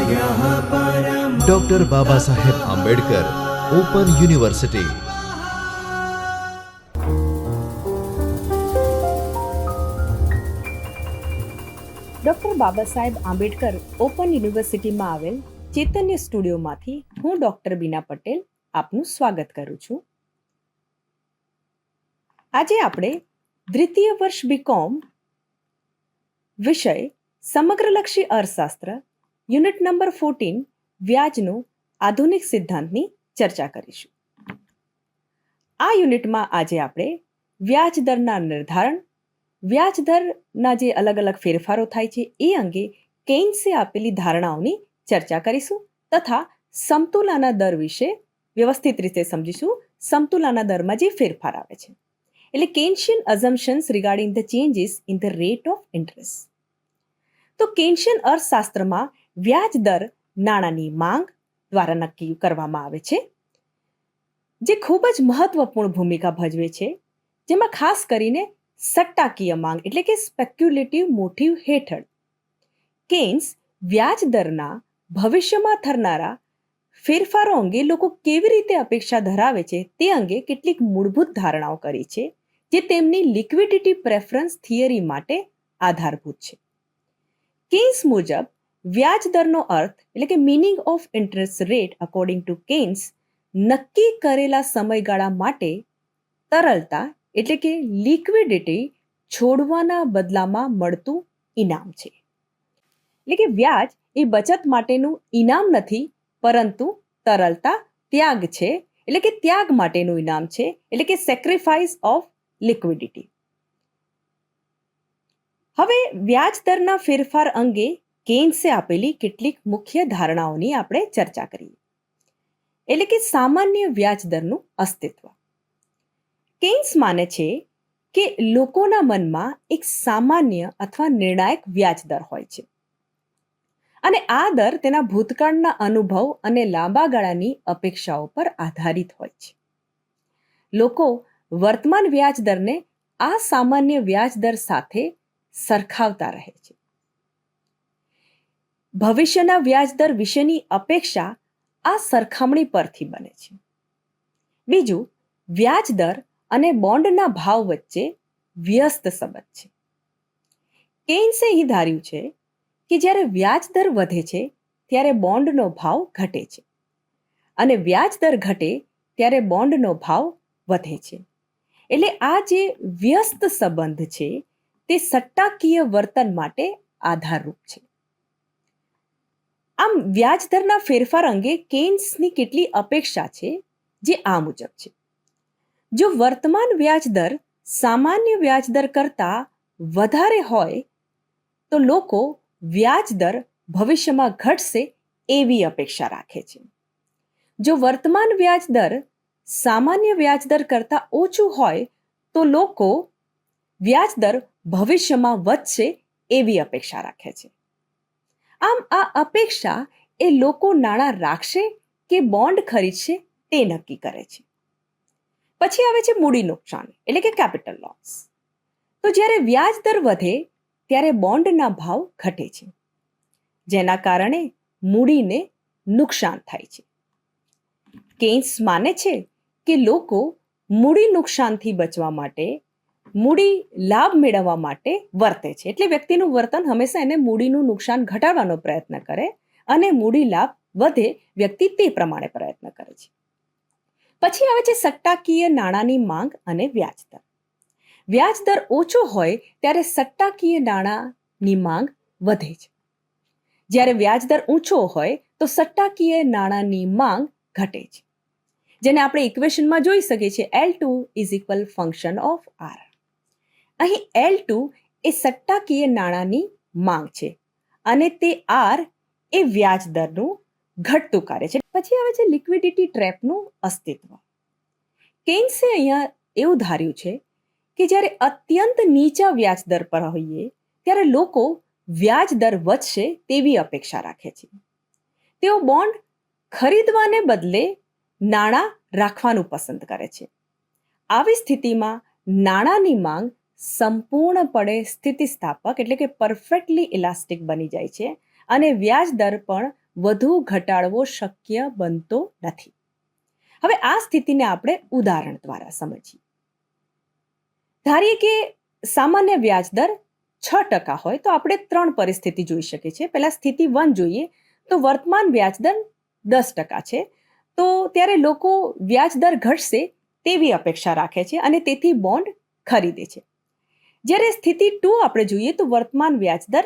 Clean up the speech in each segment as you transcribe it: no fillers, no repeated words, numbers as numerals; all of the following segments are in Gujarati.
Doctor Baba Saheb Ambedkar open university. Doctor Baba Saheb Ambedkar open યુનિવર્સિટીમાં આવેલ ચૈતન્ય સ્ટુડિયોમાંથી હું ડૉક્ટર બીના પટેલ આપનું સ્વાગત કરું છું. આજે આપણે દ્વિતીય વર્ષ બીકોમ વિષય સમગ્રલક્ષી અર્થશાસ્ત્ર યુનિટ નંબર 14 વ્યાજનો આધુનિક સિદ્ધાંતની ચર્ચા કરીશું. આ યુનિટમાં આજે આપણે વ્યાજ દરના નિર્ધારણ, વ્યાજ દરના જે અલગ અલગ ફેરફારો થાય છે એ અંગે કેઇન્સે આપેલી ધારણાઓની ચર્ચા કરીશું તથા સમતુલાના દર વિશે વ્યવસ્થિત રીતે સમજીશું. સમતુલાના દરમાં જે ફેરફાર આવે છે એટલે Keynesian assumptions regarding the changes in the rate of interest. તો કેન્શિયન અર્થશાસ્ત્રમાં વ્યાજ દર નાણાંની માંગ દ્વારા નક્કી કરવામાં આવે છે, જે ખૂબ જ મહત્વપૂર્ણ ભૂમિકા ભજવે છે, જેમાં ખાસ કરીને સટ્ટાકીય માંગ એટલે કે સ્પેક્યુલેટિવ મોટિવ હેઠળ કેન્સ વ્યાજ દરના ભવિષ્યમાં થનારા ફેરફારો અંગે લોકો કેવી રીતે અપેક્ષા ધરાવે છે તે અંગે કેટલીક મૂળભૂત ધારણાઓ કરી છે, જે તેમની લિક્વિડિટી પ્રેફરન્સ થિયરી માટે આધારભૂત છે. કેન્સ મુજબ વ્યાજ દરનો અર્થ એટલે કે meaning of interest rate according to cans નક્કી કરેલા સમયગાળા માટે તરલતા એટલે કે લિક્વિડિટી છોડવાના બદલામાં મળતું ઇનામ છે. એટલે કે વ્યાજ એ બચત માટેનું ઇનામ નથી, પરંતુ તરલતા ત્યાગ છે, એટલે કે ત્યાગ માટેનું ઇનામ છે, એટલે કે સેક્રિફાઈસ ઓફ લિક્વિડિટી. હવે વ્યાજ દરના ફેરફાર અંગે કેન્સે આપેલી કેટલીક મુખ્ય ધારણાઓની આપણે ચર્ચા કરીએ. એટલે કે સામાન્ય વ્યાજ દરનું અસ્તિત્વ. કેન્સ માને છે કે લોકોના મનમાં એક સામાન્ય અથવા નિર્ણાયક વ્યાજ દર હોય છે અને આ દર તેના ભૂતકાળના અનુભવ અને લાંબા ગાળાની અપેક્ષાઓ પર આધારિત હોય છે. લોકો વર્તમાન વ્યાજ દરને આ સામાન્ય વ્યાજ દર સાથે સરખાવતા રહે છે. ભવિષ્યના વ્યાજ દર વિશેની અપેક્ષા આ સરખામણી પરથી બને છે. બીજું, વ્યાજ દર અને બોન્ડના ભાવ વચ્ચે વ્યસ્ત સંબંધ છે. કેન્સે અહીં ધાર્યું છે કે જ્યારે વ્યાજ દર વધે છે ત્યારે બોન્ડનો ભાવ ઘટે છે અને વ્યાજ દર ઘટે ત્યારે બોન્ડનો ભાવ વધે છે. એટલે આ જે વ્યસ્ત સંબંધ છે તે સટ્ટાકીય વર્તન માટે આધારરૂપ છે. આમ વ્યાજ દરના ફેરફાર અંગે કેન્સની કેટલી અપેક્ષા છે, જે આ મુજબ છે. જો વર્તમાન વ્યાજ દર સામાન્ય વ્યાજ દર કરતાં વધારે હોય તો લોકો વ્યાજ દર ભવિષ્યમાં ઘટશે એવી અપેક્ષા રાખે છે. જો વર્તમાન વ્યાજ દર સામાન્ય વ્યાજ દર કરતાં ઓછું હોય તો લોકો વ્યાજ દર ભવિષ્યમાં વધશે એવી અપેક્ષા રાખે છે. આમ આ અપેક્ષા એ લોકો નાણાં રાખશે કે બોન્ડ ખરીદશે તે નક્કી કરે છે. પછી આવે છે મૂડી નુકસાન એટલે કે કેપિટલ લોસ. તો જ્યારે વ્યાજ દર વધે ત્યારે બોન્ડના ભાવ ઘટે છે, જેના કારણે મૂડીને નુકસાન થાય છે. કેન્સ માને છે કે લોકો મૂડી નુકસાનથી બચવા માટે, મૂડી લાભ મેળવવા માટે વર્તે છે. એટલે વ્યક્તિનું વર્તન હંમેશા એને મૂડીનું નુકસાન ઘટાડવાનો પ્રયત્ન કરે અને મૂડી લાભ વધે વ્યક્તિ તે પ્રમાણે પ્રયત્ન કરે છે. પછી આવે છે સટ્ટાકીય નાણાંની માંગ અને વ્યાજ દર. વ્યાજ દર ઓછો હોય ત્યારે સટ્ટાકીય નાણાંની માંગ વધે છે. જ્યારે વ્યાજ દર ઊંચો હોય તો સટ્ટાકીય નાણાંની માંગ ઘટે છે, જેને આપણે ઇક્વેશનમાં જોઈ શકીએ છીએ L2 is equal function of R. અહીં L2 એ સટ્ટાકીય નાણાંની માંગ છે અને તે R એ વ્યાજ દરનું ઘટતું કાર્ય છે. પછી આવે છે લિક્વિડિટી ટ્રેપનું અસ્તિત્વ. કેન્સે અહીંયા એવું ધાર્યું છે કે જ્યારે અત્યંત નીચા વ્યાજ દર પર હોઈએ ત્યારે લોકો વ્યાજ દર વધશે તેવી અપેક્ષા રાખે છે. તેઓ બોન્ડ ખરીદવાને બદલે નાણાં રાખવાનું પસંદ કરે છે. આવી સ્થિતિમાં નાણાંની માંગ સંપૂર્ણપણે સ્થિતિસ્થાપક એટલે કે પરફેક્ટલી ઇલાસ્ટિક બની જાય છે અને વ્યાજ દર પણ વધુ ઘટાડવો શક્ય બનતો નથી. હવે આ સ્થિતિને આપણે ઉદાહરણ દ્વારા સમજીએ. ધારીએ કે સામાન્ય વ્યાજ દર 6% હોય તો આપણે 3 પરિસ્થિતિ જોઈ શકીએ છીએ. પહેલા સ્થિતિ 1 જોઈએ તો વર્તમાન વ્યાજ દર 10% છે, તો ત્યારે લોકો વ્યાજ દર ઘટશે તેવી અપેક્ષા રાખે છે અને તેથી બોન્ડ ખરીદે છે. જ્યારે સ્થિતિ 2 આપણે જોઈએ તો વર્તમાન વ્યાજ દર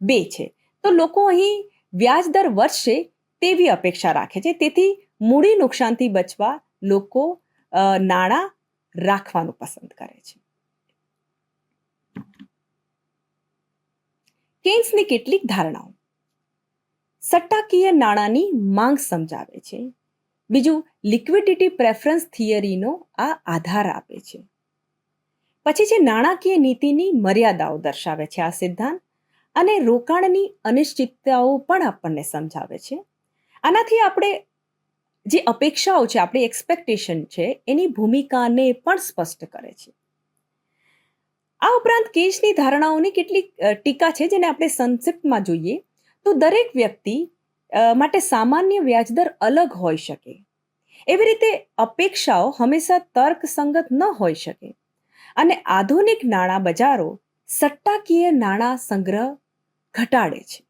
2 છે, તો લોકો અહીં વ્યાજ દર વધશે તેવી અપેક્ષા રાખે છે, તેથી મૂડી નુકસાનથી બચવા લોકો નાણાં રાખવાનું પસંદ કરે છે. કેન્સની કેટલીક ધારણાઓ સટ્ટાકીય નાણાંની માંગ સમજાવે છે. બીજું, લિક્વિડિટી પ્રેફરન્સ થિયરીનો આ આધાર આપે છે. પછી છે નાણાકીય નીતિની મર્યાદાઓ દર્શાવે છે આ સિદ્ધાંત, અને રોકાણની અનિશ્ચિતતાઓ પણ આપણને સમજાવે છે. આનાથી આપણે જે અપેક્ષાઓ છે, આપણી એક્સપેક્ટેશન છે, એની ભૂમિકાને પણ સ્પષ્ટ કરે છે. આ ઉપરાંત કેન્સની ધારણાઓની કેટલીક ટીકા છે જેને આપણે સંક્ષિપ્તમાં જોઈએ તો દરેક વ્યક્તિ માટે સામાન્ય વ્યાજદર અલગ હોઈ શકે. એવી રીતે અપેક્ષાઓ હંમેશા તર્કસંગત ન હોઈ શકે અને આધુનિક નાણાં બજારો સટ્ટાકીય નાણાં સંગ્રહ ઘટાડે છે.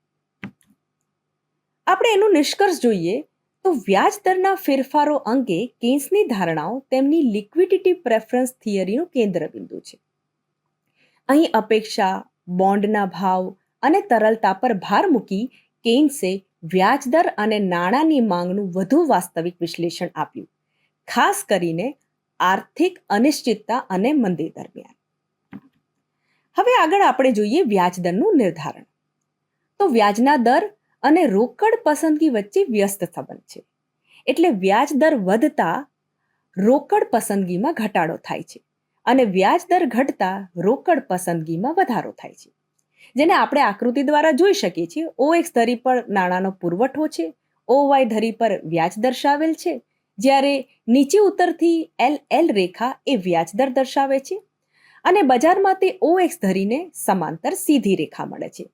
આપણે એનું નિષ્કર્ષ જોઈએ તો વ્યાજ દરના ફેરફારો અંગે કેન્સની ધારણાઓ તેમની લિક્વિડિટી પ્રેફરન્સ થિયરીનું કેન્દ્રબિંદુ છે. અહીં અપેક્ષા, બોન્ડના ભાવ અને તરલતા પર ભાર મૂકી કેન્સે વ્યાજદર અને નાણાંની માંગનું વધુ વાસ્તવિક વિશ્લેષણ આપ્યું, ખાસ કરીને આર્થિક અનિશ્ચિતતા અને મંદી દરમિયાન. હવે આગળ આપણે જોઈએ વ્યાજદરનું નિર્ધારણ. તો વ્યાજના દર અને રોકડ પસંદગી વચ્ચે વ્યસ્ત સંબંધ છે. એટલે વ્યાજ દર વધતા રોકડ પસંદગીમાં ઘટાડો થાય છે અને વ્યાજ દર ઘટતા રોકડ પસંદગીમાં વધારો થાય છે, જેને આપણે આકૃતિ દ્વારા જોઈ શકીએ છીએ. OX ધરી પર નાણાંનો પુરવઠો છે, OY ધરી પર વ્યાજ દર્શાવેલ છે, જ્યારે નીચે ઉતરતી LL રેખા એ વ્યાજ દર દર્શાવે છે અને બજારમાં તે OX ધરીને સમાંતર સીધી રેખા મળે છે,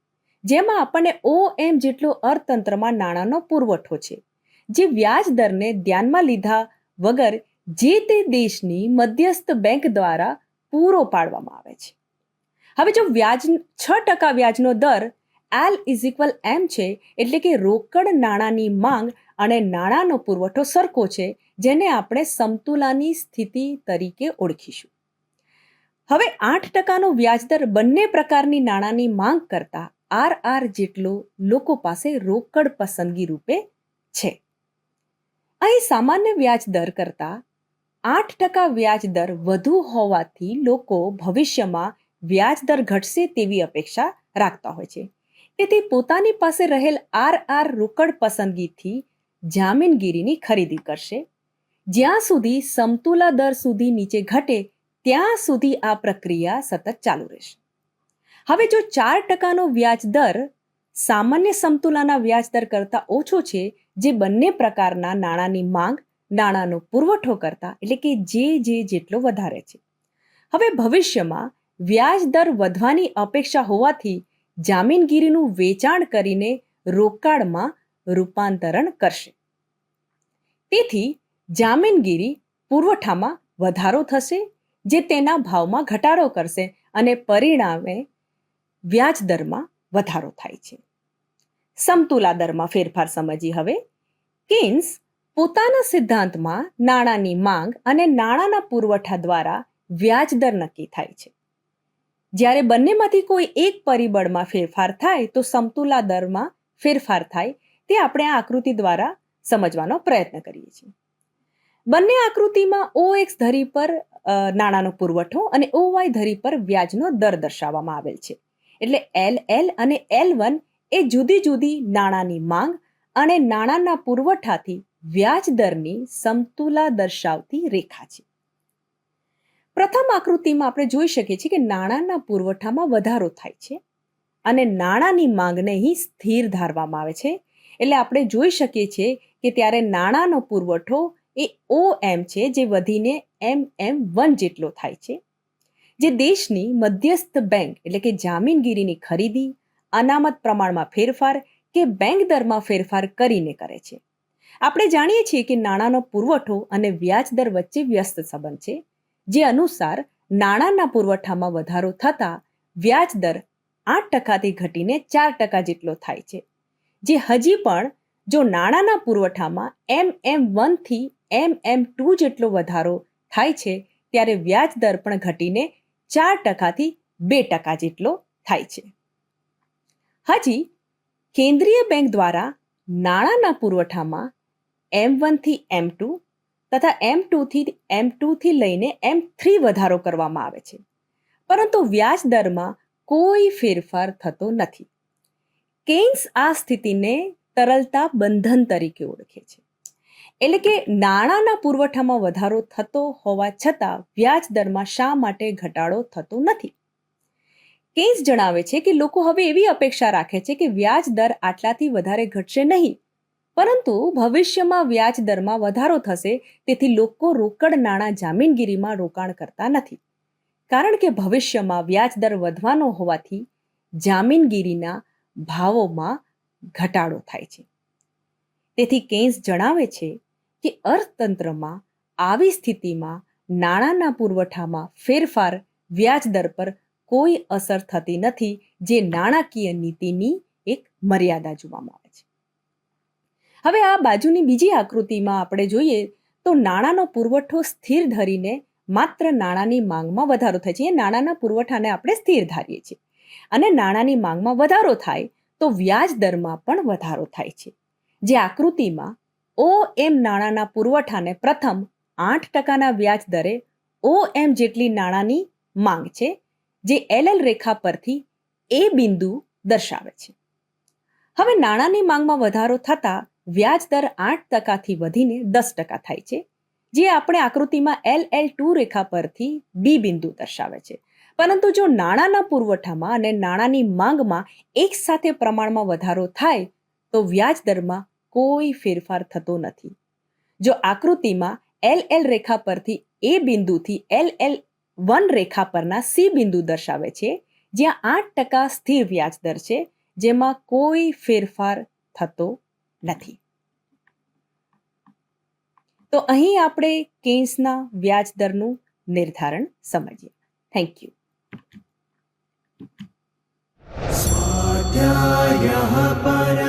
જેમાં આપણને OM જેટલો અર્થતંત્રમાં નાણાંનો પુરવઠો છે, જે વ્યાજ દરને ધ્યાનમાં લીધા વગર જે તે દેશની મધ્યસ્થ બેંક દ્વારા પૂરો પાડવામાં આવે છે. હવે જો 6% વ્યાજનો દર L=M છે, એટલે કે રોકડ નાણાંની માંગ અને નાણાંનો પુરવઠો સરખો છે, જેને આપણે સમતુલાની સ્થિતિ તરીકે ઓળખીશું. હવે 8%નો વ્યાજદર બંને પ્રકારની નાણાંની માંગ કરતા RR જેટલો લોકો પાસે રોકડ પસંદગી રૂપે છે. અહીં સામાન્ય વ્યાજ દર કરતા 8% વ્યાજ દર વધુ હોવાથી લોકો ભવિષ્યમાં વ્યાજ દર ઘટશે તેવી અપેક્ષા રાખતા હોય છે. તેથી પોતાની પાસે રહેલ RR રોકડ પસંદગીથી જામીનગીરીની ખરીદી કરશે. જ્યાં સુધી સમતુલા દર સુધી નીચે ઘટે ત્યાં સુધી આ પ્રક્રિયા સતત ચાલુ રહેશે. હવે જો 4%નો વ્યાજ દર સામાન્ય સમતુલાના વ્યાજ દર કરતાં ઓછો છે, જે બંને પ્રકારના નાણાંની માંગ નાણાંનો પુરવઠો કરતા એટલે કે જે જેટલો વધારે છે. હવે ભવિષ્યમાં વ્યાજ દર વધવાની અપેક્ષા હોવાથી જામીનગીરીનું વેચાણ કરીને રોકાણમાં રૂપાંતરણ કરશે. તેથી જામીનગીરી પુરવઠામાં વધારો થશે, જે તેના ભાવમાં ઘટાડો કરશે અને પરિણામે વ્યાજ દરમાં વધારો થાય છે. સમતુલા દરમાં ફેરફાર સમજીએ હવે. કેન્સ પોતાના સિદ્ધાંતમાં નાણાંની માંગ અને નાણાંના પુરવઠા દ્વારા વ્યાજ દર નક્કી થાય છે. જ્યારે બંનેમાંથી કોઈ એક પરિબળમાં ફેરફાર થાય તો સમતુલા દરમાં ફેરફાર થાય, તે આપણે આ આકૃતિ દ્વારા સમજવાનો પ્રયત્ન કરીએ છીએ. બંને આકૃતિમાં OX ધરી પર નાણાંનો પુરવઠો અને OY ધરી પર વ્યાજનો દર દર્શાવવામાં આવેલ છે. એટલે LL અને L1 એ જુદી જુદી નાણાંની માંગ અને નાણાંના પુરવઠાથી વ્યાજ દરની સમતુલા દર્શાવતી રેખા છે. પ્રથમ આકૃતિમાં આપણે જોઈ શકીએ છીએ કે નાણાંના પુરવઠામાં વધારો થાય છે અને નાણાંની માંગને અહીં સ્થિર ધારવામાં આવે છે. એટલે આપણે જોઈ શકીએ છીએ કે ત્યારે નાણાંનો પુરવઠો એ OM છે, જે વધીને MM1 જેટલો થાય છે, જે દેશની મધ્યસ્થ બેંક એટલે કે જામીનગીરીની ખરીદી, અનામત પ્રમાણમાં ફેરફાર કે બેંક દરમાં ફેરફાર કરીને કરે છે. આપણે જાણીએ છીએ કે નાણાંનો પુરવઠો અને વ્યાજ દર વચ્ચે વ્યસ્ત સંબંધ છે, જે અનુસાર નાણાંના પુરવઠામાં વધારો થતાં વ્યાજ દર 8%થી ઘટીને 4% જેટલો થાય છે, જે હજી પણ જો નાણાંના પુરવઠામાં MM1 થી MM2 જેટલો વધારો થાય છે ત્યારે વ્યાજ દર પણ ઘટીને 4%થી 2% જેટલો થાય છે. હજી કેન્દ્રીય બેંક દ્વારા નાણાંના પુરવઠામાં M1 થી M2 તથા M2 થી લઈને M3 વધારો કરવામાં આવે છે, પરંતુ વ્યાજ દરમાં કોઈ ફેરફાર થતો નથી. કેન્સ આ સ્થિતિને તરલતા બંધન તરીકે ઓળખે છે. એટલે કે નાણાંના પુરવઠામાં વધારો થતો હોવા છતાં વ્યાજ દરમાં શા માટે ઘટાડો થતો નથી? કેન્સ જણાવે છે કે લોકો હવે એવી અપેક્ષા રાખે છે કે વ્યાજ દર આટલાથી વધારે ઘટશે નહીં, પરંતુ ભવિષ્યમાં વ્યાજ દરમાં વધારો થશે, તેથી લોકો રોકડ નાણાં જામીનગીરીમાં રોકાણ કરતા નથી, કારણ કે ભવિષ્યમાં વ્યાજ દર વધવાનો હોવાથી જામીનગીરીના ભાવોમાં ઘટાડો થાય છે. તેથી કેન્સ જણાવે છે કે અર્થતંત્રમાં આવી સ્થિતિમાં નાણાંના પુરવઠામાં ફેરફાર વ્યાજ દર પર કોઈ અસર થતી નથી, જે નાણાકીય નીતિની એક મર્યાદા જોવામાં આવે છે. હવે આ બાજુની બીજી આકૃતિમાં આપણે જોઈએ તો નાણાંનો પુરવઠો સ્થિર ધરીને માત્ર નાણાંની માંગમાં વધારો થાય છે. નાણાંના પુરવઠાને આપણે સ્થિર ધારીએ છીએ અને નાણાંની માંગમાં વધારો થાય તો વ્યાજ દરમાં પણ વધારો થાય છે. જે આકૃતિમાં OM નાણાંના પુરવઠાને પ્રથમ 8%ના વ્યાજ દરે OM જેટલી નાણાંની માંગ છે, જે LL રેખા પરથી એ બિંદુ દર્શાવે છે. હવે નાણાંની માંગમાં વધારો થતાં વ્યાજ દર 8%થી વધીને 10% થાય છે, જે આપણે આકૃતિમાં LL2 રેખા પરથી બી બિંદુ દર્શાવે છે. પરંતુ જો નાણાંના પુરવઠામાં અને નાણાંની માંગમાં એક સાથે પ્રમાણમાં વધારો થાય તો વ્યાજ દરમાં કોઈ ફેરફાર થતો નથી. જો આકૃતિમાં LL રેખા પરથી એ બિંદુથી LL1 રેખા પરના સી બિંદુ દર્શાવે છે, જ્યાં 8% સ્થિર વ્યાજ દર છે, જેમાં કોઈ ફેરફાર થતો નથી. તો અહીં આપણે કેન્સના વ્યાજ દરનું નિર્ધારણ સમજીએ. Thank you. स्वाध्यायः परः